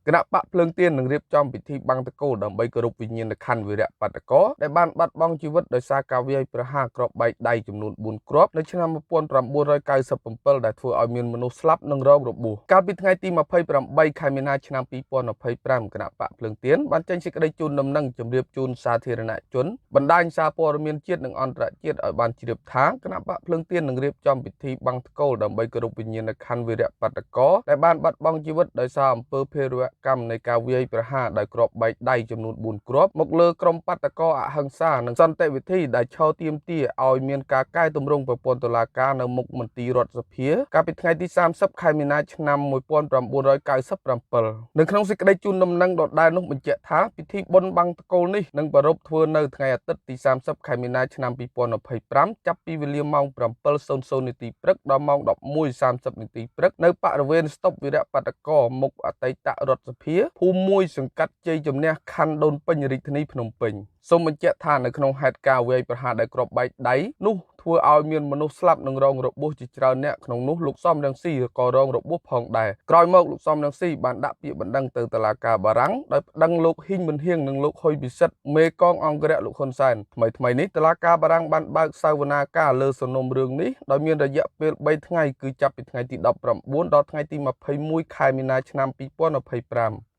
គណៈបកភ្លើងទៀននឹងរៀបចំពិធីបង្កតកូលដើម្បីគោរពវិញ្ញាណក្ខន្ធវីរៈបាតុករដែលបានបាត់បង់ជីវិតដោយសារការវាយប្រហារគ្រាប់បែកដៃចំនួន4គ្រាប់នៅឆ្នាំ1997ដែលធ្វើឲ្យមានមនុស្សស្លាប់និងរងរបួសកាលពីថ្ងៃទី28ខែមីនាឆ្នាំ2025គណៈបកភ្លើងទៀនបានចេញសេចក្តីជូនដំណឹងជម្រាបជូនសាធារណជនបណ្ដាញសារព័ត៌មានជាតិនិងអន្តរជាតិឲ្យបានជ្រាបថាគណៈបកភ្លើងទៀននឹងរៀបចំពិធីបង្កតកូលដើម្បីគោរពវិញ្ញាណក្ខន្ធវីរៈបាតុករដែលបានបាត់បង់ជីវិតដោយសារអំពើភេរវកម្មនៃការវាយប្រហារដោយគ្រាប់បែកដៃចំនួន4គ្រាប់មកលើក្រុមបាតុករអហិង្សានិងសន្តិវិធីដែលឈរទាមទារឲ្យមានការកែតម្រង់ប្រព័ន្ធតុលាការនៅមុខមន្ទីររដ្ឋសភាកាលពីថ្ងៃទី30ខែមីនាឆ្នាំ1997នៅក្នុងសេចក្តីជូនដំណឹងដដែលនោះបញ្ជាក់ថាពិធីបុណ្យបង្កតកូលនេះនឹងប្រារព្ធធ្វើនៅថ្ងៃអាទិត្យទី30ខែមីនាឆ្នាំ2025ចាប់ពីវេលាម៉ោង 7:00 នាទីព្រឹកដល់ម៉ោង 11:30 នាទីព្រឹកនៅបរិវេណស្តុបវីរៈបាតុករមុខអតីតរដ្ឋសភាភូមិ1សង្កាត់ជ័យជំនះខណ្ឌដូនពេញរាជធានីភ្នំពេញសូមបញ្ជាក់ថានៅក្នុងហេតុការណ៍វាយប្រហារដោយគ្រាប់បែកដៃនោះធ្វើឲ្យមានមនុស្សស្លាប់និងរងរបួសជាច្រើនអ្នកក្នុងនោះលោកសំរងស៊ីក៏រងរបួសផងដែរក្រោយមកលោកសំរងស៊ីបានដាក់ពាក្យបណ្ដឹងទៅតុលាការបារាំងដោយប្តឹងលោកហ៊ីងមិនហៀងនិងលោកហ៊ុយពិសិដ្ឋមេកងអង្គរៈលោកហ៊ុនសែនថ្មីនេះតុលាការបារាំងបានបើកសវនាការលើសំណុំរឿងនេះដោយមានរយៈពេល3ថ្ងៃគឺចាប់ពីថ្ងៃទី19ដល់ថ្ងៃទី21ខែមីនាឆ្នាំ2025